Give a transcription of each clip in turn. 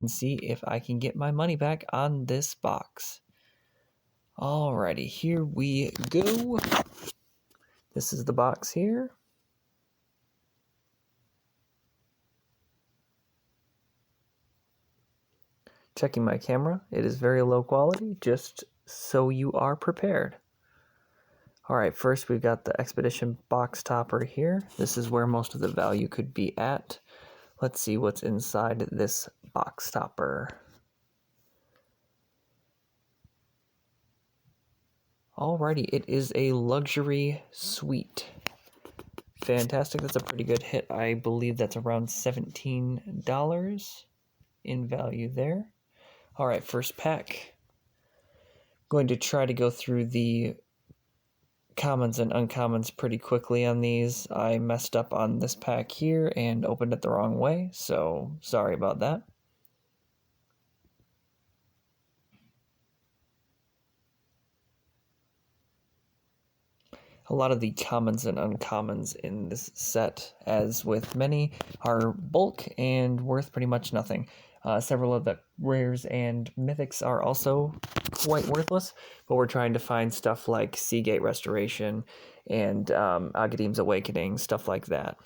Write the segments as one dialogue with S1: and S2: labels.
S1: and see if I can get my money back on this box. Alrighty, here we go. This is the box here. Checking my camera. It is very low quality, just so you are prepared. Alright, first we've got the Expedition box topper here. This is where most of the value could be at. Let's see what's inside this box topper. Alrighty, it is a luxury suite. Fantastic, that's a pretty good hit. I believe that's around $17 in value there. Alright, first pack. Going to try to go through the commons and uncommons pretty quickly on these. I messed up on this pack here and opened it the wrong way, so sorry about that. A lot of the commons and uncommons in this set, as with many, are bulk and worth pretty much nothing. Several of the rares and mythics are also quite worthless, but we're trying to find stuff like Seagate Restoration and Agadeem's Awakening, stuff like that.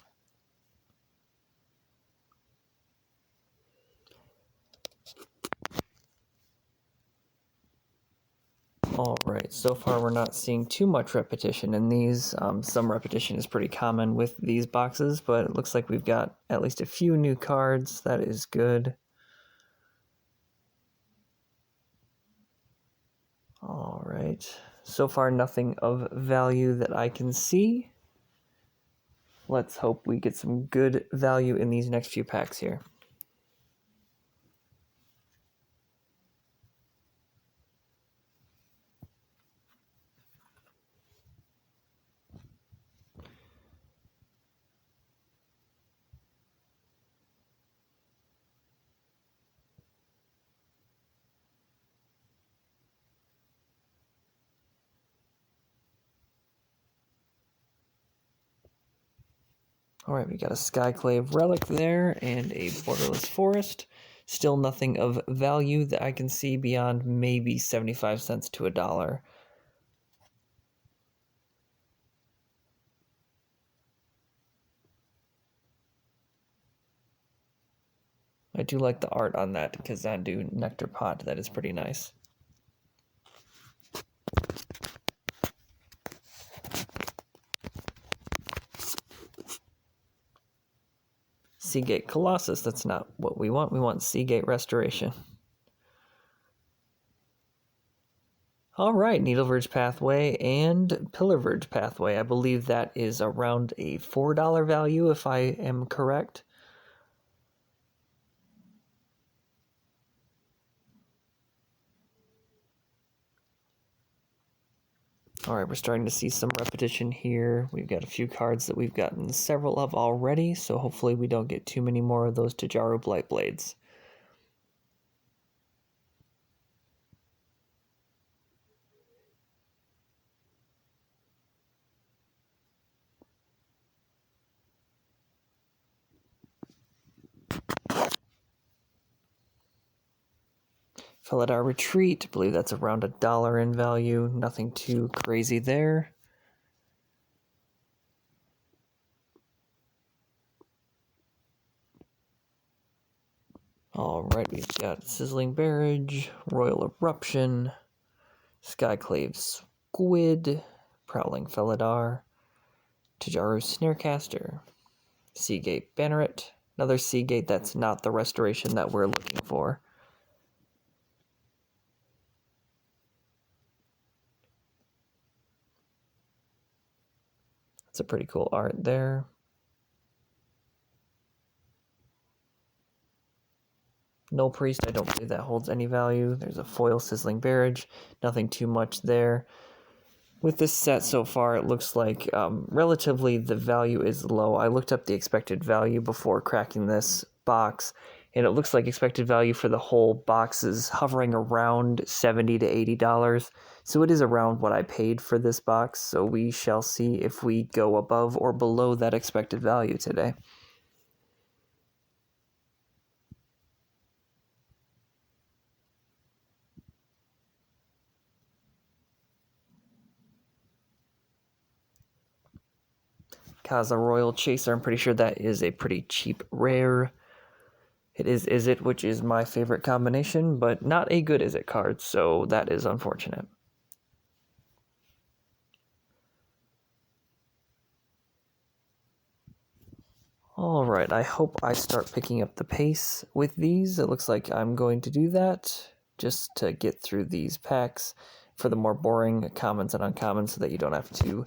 S1: Alright, so far we're not seeing too much repetition in these. Some repetition is pretty common with these boxes, but it looks like we've got at least a few new cards. That is good. Alright, so far nothing of value that I can see. Let's hope we get some good value in these next few packs here. Alright, we got a Skyclave Relic there and a Borderless Forest. Still nothing of value that I can see beyond maybe 75 cents to $1. I do like the art on that Kazandu Nectar Pot. That is pretty nice. Seagate Colossus, that's not what we want. We want Seagate Restoration. Alright, Needleverge Pathway and Pillarverge Pathway. I believe that is around a $4 value if I am correct. Alright, we're starting to see some repetition here. We've got a few cards that we've gotten several of already, so hopefully we don't get too many more of those Tajaru Blightblades. Felidar Retreat, I believe that's around $1 in value. Nothing too crazy there. Alright, we've got Sizzling Barrage, Royal Eruption, Skyclave Squid, Prowling Felidar, Tajaru Snarecaster, Seagate Banneret, another Seagate that's not the restoration that we're looking for. That's a pretty cool art there. Nullpriest, I don't believe that holds any value. There's a foil Sizzling Barrage, nothing too much there. With this set so far, it looks like relatively the value is low. I looked up the expected value before cracking this box, and it looks like expected value for the whole box is hovering around $70 to $80. So it is around what I paid for this box, so we shall see if we go above or below that expected value today. Kaza Royal Chaser, I'm pretty sure that is a pretty cheap rare. It is Izzet, which is my favorite combination, but not a good Izzet card, so that is unfortunate. Alright, I hope I start picking up the pace with these. It looks like I'm going to do that, just to get through these packs for the more boring commons and uncommons so that you don't have to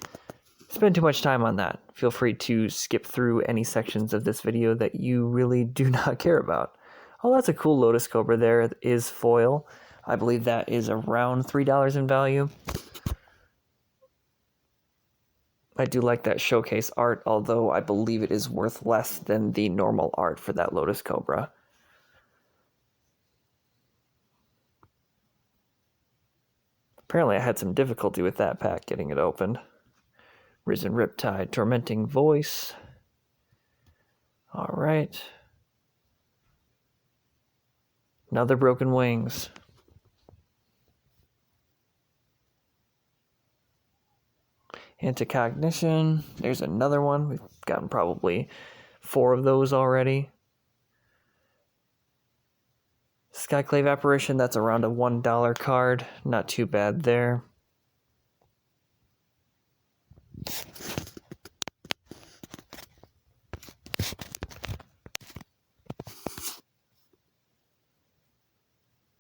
S1: spend too much time on that. Feel free to skip through any sections of this video that you really do not care about. Oh, that's a cool Lotus Cobra there. It is foil. I believe that is around $3 in value. I do like that showcase art, although I believe it is worth less than the normal art for that Lotus Cobra. Apparently I had some difficulty with that pack getting it opened. Risen Riptide, Tormenting Voice. Alright. Another Broken Wings. Anticognition. There's another one. We've gotten probably 4 of those already. Skyclave Apparition, that's around a $1 card. Not too bad there.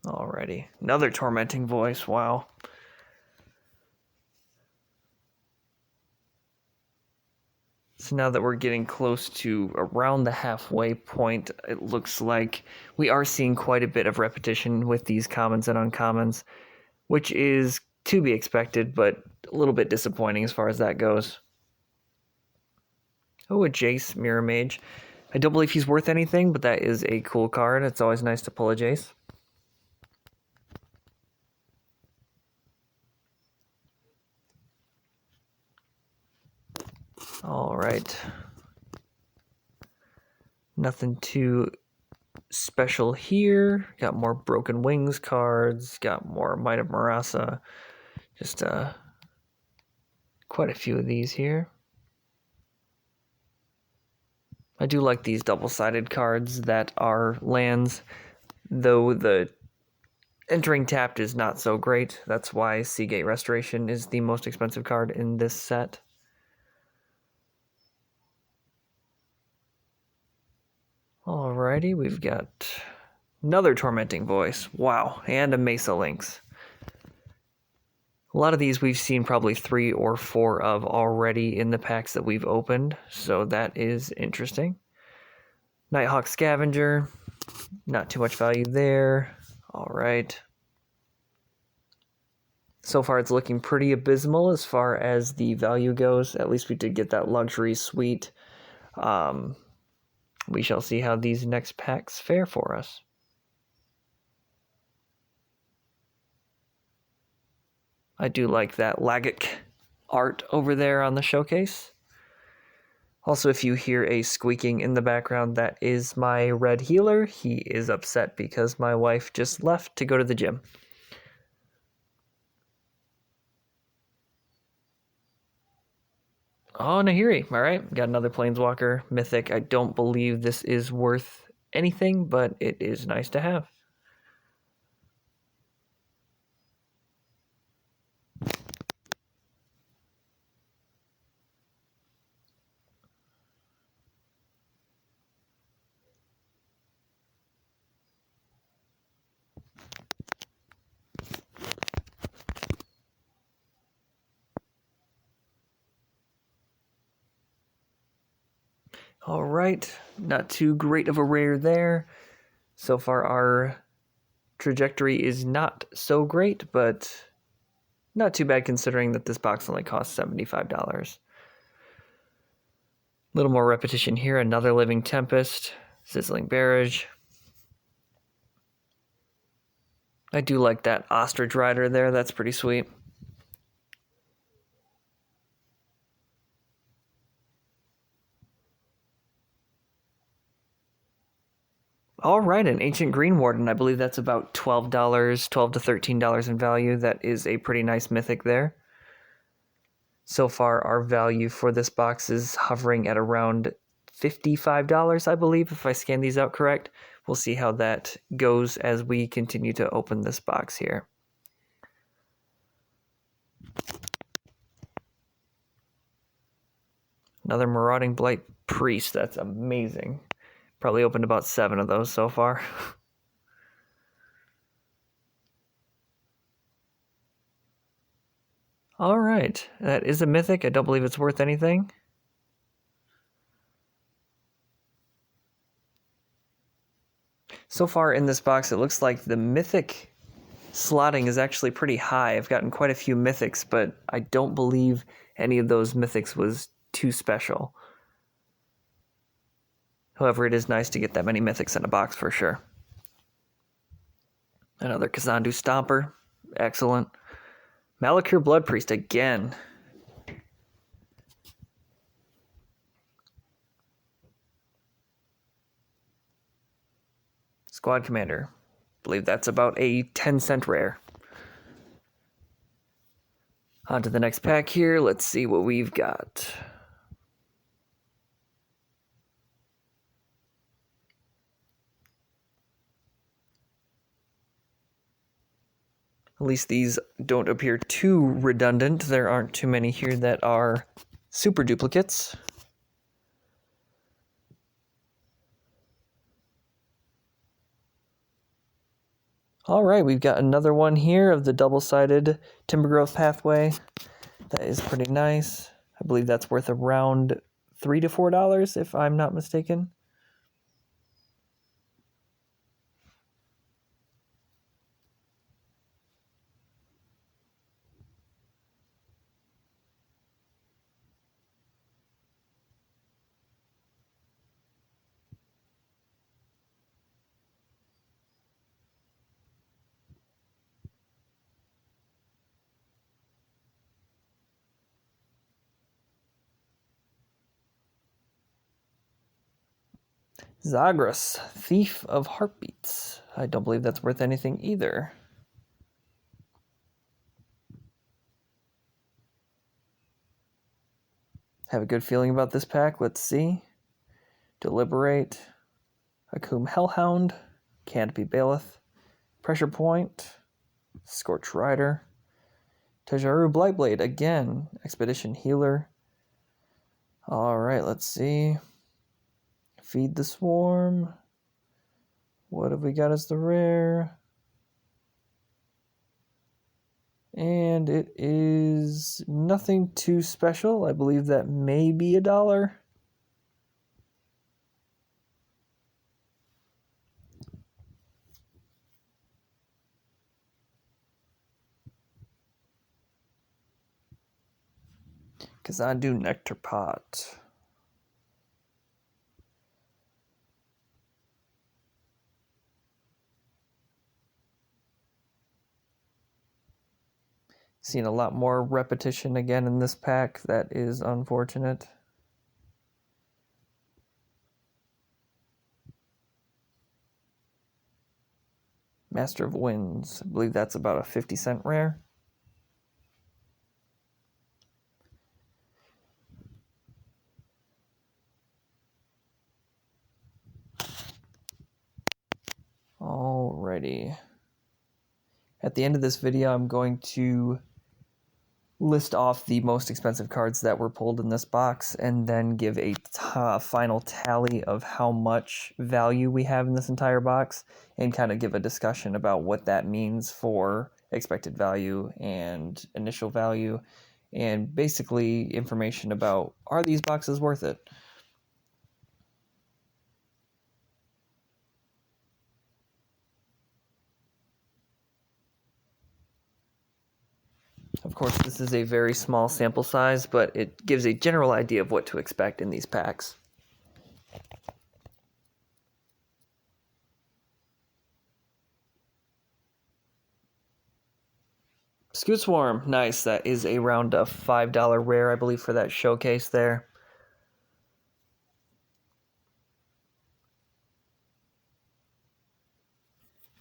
S1: Alrighty. Another Tormenting Voice. Wow. So now that we're getting close to around the halfway point, it looks like we are seeing quite a bit of repetition with these commons and uncommons, which is to be expected, but a little bit disappointing as far as that goes. Oh, a Jace Mirror Mage. I don't believe he's worth anything, but that is a cool card. It's always nice to pull a Jace. Alright. Nothing too special here. Got more Broken Wings cards. Got more Might of Marasa. Just quite a few of these here. I do like these double-sided cards that are lands, though the entering tapped is not so great. That's why Seagate Restoration is the most expensive card in this set. Alrighty, we've got another Tormenting Voice. Wow, and a Mesa Lynx. A lot of these we've seen probably 3 or 4 of already in the packs that we've opened, so that is interesting. Nighthawk Scavenger, not too much value there. Alright. So far it's looking pretty abysmal as far as the value goes. At least we did get that luxury suite. We shall see how these next packs fare for us. I do like that Lagic art over there on the showcase. Also, if you hear a squeaking in the background, that is my red healer. He is upset because my wife just left to go to the gym. Oh, Nahiri. Alright, got another Planeswalker. Mythic. I don't believe this is worth anything, but it is nice to have. Alright, not too great of a rare there. So far our trajectory is not so great, but not too bad considering that this box only costs $75. A little more repetition here. Another Living Tempest, Sizzling Barrage. I do like that Ostrich Rider there. That's pretty sweet. All right, an Ancient Greenwarden. I believe that's about $12 to $13 in value. That is a pretty nice mythic there. So far, our value for this box is hovering at around $55, I believe, if I scan these out correct. We'll see how that goes as we continue to open this box here. Another Marauding Blight-Priest. That's amazing. Probably opened about 7 of those so far. Alright, that is a mythic. I don't believe it's worth anything. So far in this box, it looks like the mythic slotting is actually pretty high. I've gotten quite a few mythics, but I don't believe any of those mythics was too special. However, it is nice to get that many mythics in a box for sure. Another Kazandu Stomper. Excellent. Malakir Bloodpriest again. Squad Commander. I believe that's about a 10-cent rare. On to the next pack here. Let's see what we've got. At least these don't appear too redundant. There aren't too many here that are super duplicates. Alright, we've got another one here of the double-sided Timbergrowth Pathway. That is pretty nice. I believe that's worth around $3 to $4, if I'm not mistaken. Zagras, Thief of Heartbeats. I don't believe that's worth anything either. Have a good feeling about this pack. Let's see. Deliberate. Akum Hellhound. Canopy Bailiff. Pressure Point. Scorch Rider. Tajaru Blightblade again. Expedition Healer. Alright, let's see. Feed the Swarm. What have we got as the rare? And it is nothing too special. I believe that may be $1. Kazandu Nectar Pot. Seen a lot more repetition again in this pack. That is unfortunate. Master of Winds. I believe that's about a 50-cent rare. Alrighty. At the end of this video, I'm going to list off the most expensive cards that were pulled in this box and then give a final tally of how much value we have in this entire box and kind of give a discussion about what that means for expected value and initial value and basically information about, are these boxes worth it? Of course, this is a very small sample size, but it gives a general idea of what to expect in these packs. Scute Swarm, nice. That is around a $5 rare, I believe, for that showcase there.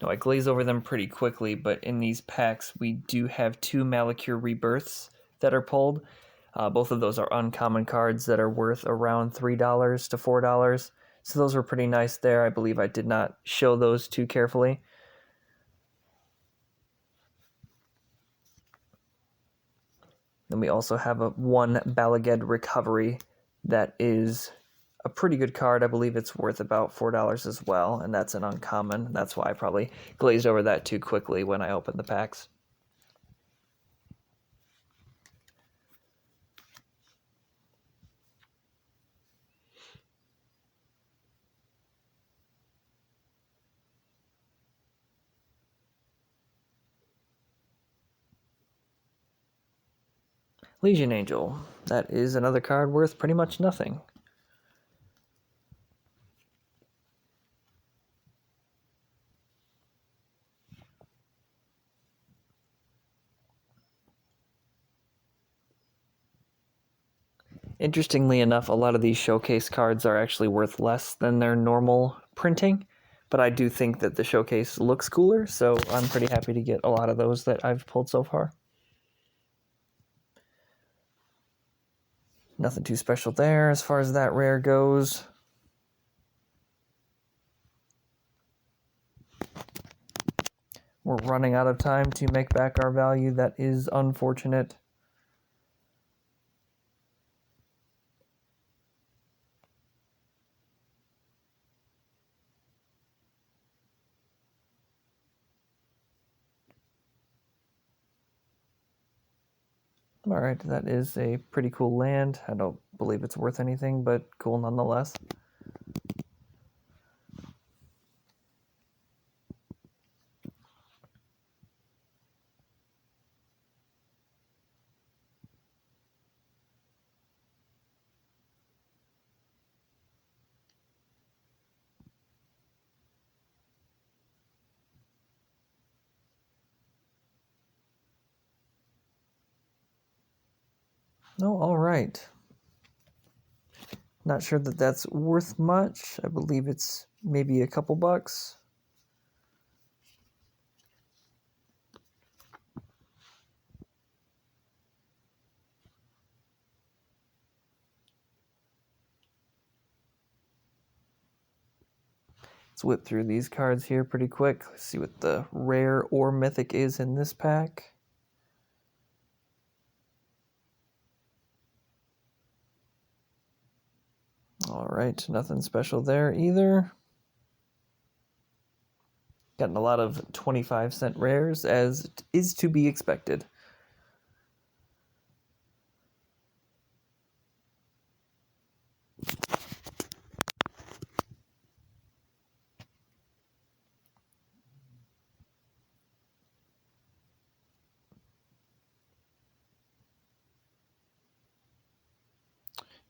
S1: No, I glaze over them pretty quickly, but in these packs, we do have 2 Malakir Rebirths that are pulled. Both of those are uncommon cards that are worth around $3 to $4. So those were pretty nice there. I believe I did not show those too carefully. Then we also have one Bala Ged Recovery that is a pretty good card. I believe it's worth about $4 as well, and that's an uncommon. That's why I probably glazed over that too quickly when I opened the packs. Legion Angel. That is another card worth pretty much nothing. Interestingly enough, a lot of these showcase cards are actually worth less than their normal printing, but I do think that the showcase looks cooler, so I'm pretty happy to get a lot of those that I've pulled so far. Nothing too special there as far as that rare goes. We're running out of time to make back our value. That is unfortunate. Alright, that is a pretty cool land. I don't believe it's worth anything, but cool nonetheless. Oh, alright. Not sure that that's worth much. I believe it's maybe a couple bucks. Let's whip through these cards here pretty quick. Let's see what the rare or mythic is in this pack. Alright, nothing special there either. Gotten a lot of 25-cent rares, as is to be expected.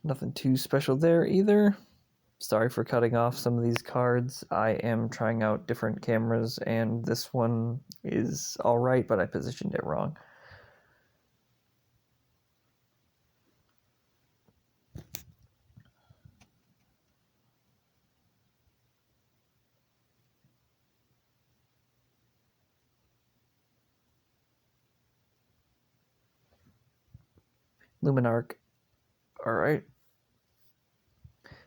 S1: Nothing too special there either. Sorry for cutting off some of these cards. I am trying out different cameras, and this one is alright, but I positioned it wrong. Luminarch. Alright.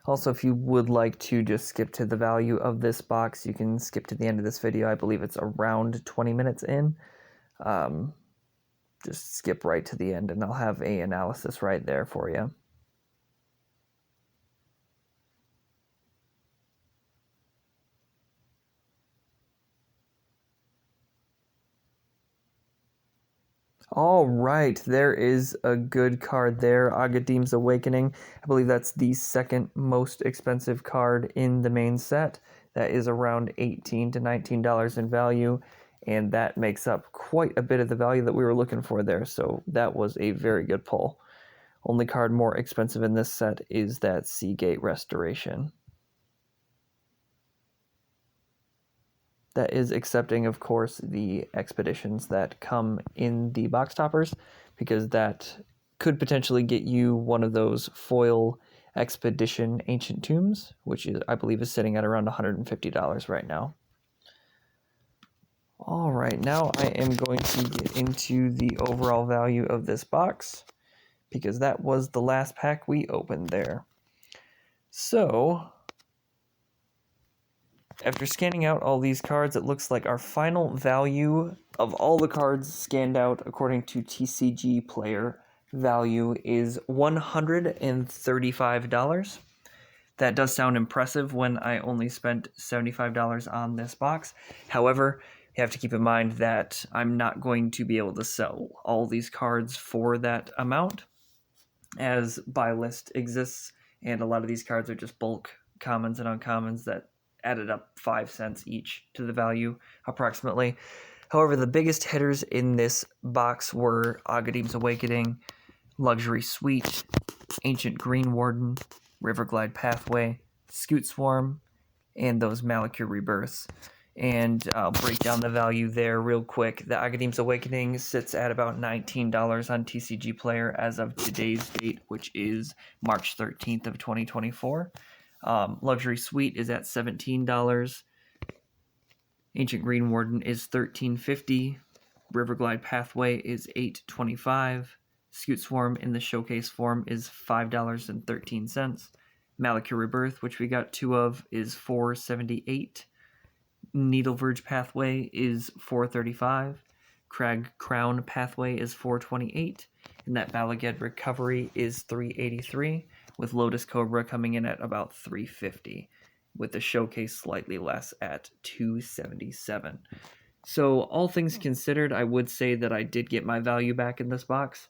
S1: Also, if you would like to just skip to the value of this box, you can skip to the end of this video. I believe it's around 20 minutes in. Just skip right to the end, and I'll have an analysis right there for you. All right, there is a good card there, Agadeem's Awakening. I believe that's the second most expensive card in the main set. That is around $18 to $19 in value, and that makes up quite a bit of the value that we were looking for there, so that was a very good pull. Only card more expensive in this set is that Seagate Restoration. That is accepting, of course, the expeditions that come in the box toppers, because that could potentially get you one of those foil expedition Ancient Tombs, which is, I believe, is sitting at around $150 right now. All right, now I am going to get into the overall value of this box, because that was the last pack we opened there. So, after scanning out all these cards, it looks like our final value of all the cards scanned out according to TCG player value is $135. That does sound impressive when I only spent $75 on this box. However, you have to keep in mind that I'm not going to be able to sell all these cards for that amount, as buy list exists, and a lot of these cards are just bulk commons and uncommons that added up 5 cents each to the value, approximately. However, the biggest hitters in this box were Agadeem's Awakening, Luxury Suite, Ancient Greenwarden, Riverglide Pathway, Scute Swarm, and those Malakir Rebirths. And I'll break down the value there real quick. The Agadeem's Awakening sits at about $19 on TCG Player as of today's date, which is March 13th of 2024. Luxury Suite is at $17. Ancient Greenwarden is $13.50. Riverglide Pathway is $8.25. Scute Swarm in the showcase form is $5.13. Malakir Rebirth, which we got 2 of, is $4.78. Needleverge Pathway is $4.35. Cragcrown Pathway is $4.28. And that Bala Ged Recovery is $3.83, with Lotus Cobra coming in at about $3.50, with the showcase slightly less at $2.77. So all things considered, I would say that I did get my value back in this box.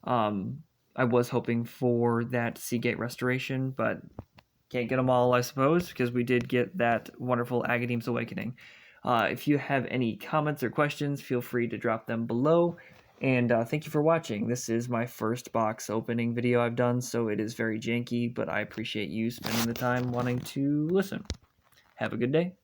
S1: I was hoping for that Seagate Restoration, but can't get them all, I suppose, because we did get that wonderful Agadeem's Awakening. If you have any comments or questions, feel free to drop them below. And thank you for watching. This is my first box opening video I've done, so it is very janky, but I appreciate you spending the time wanting to listen. Have a good day.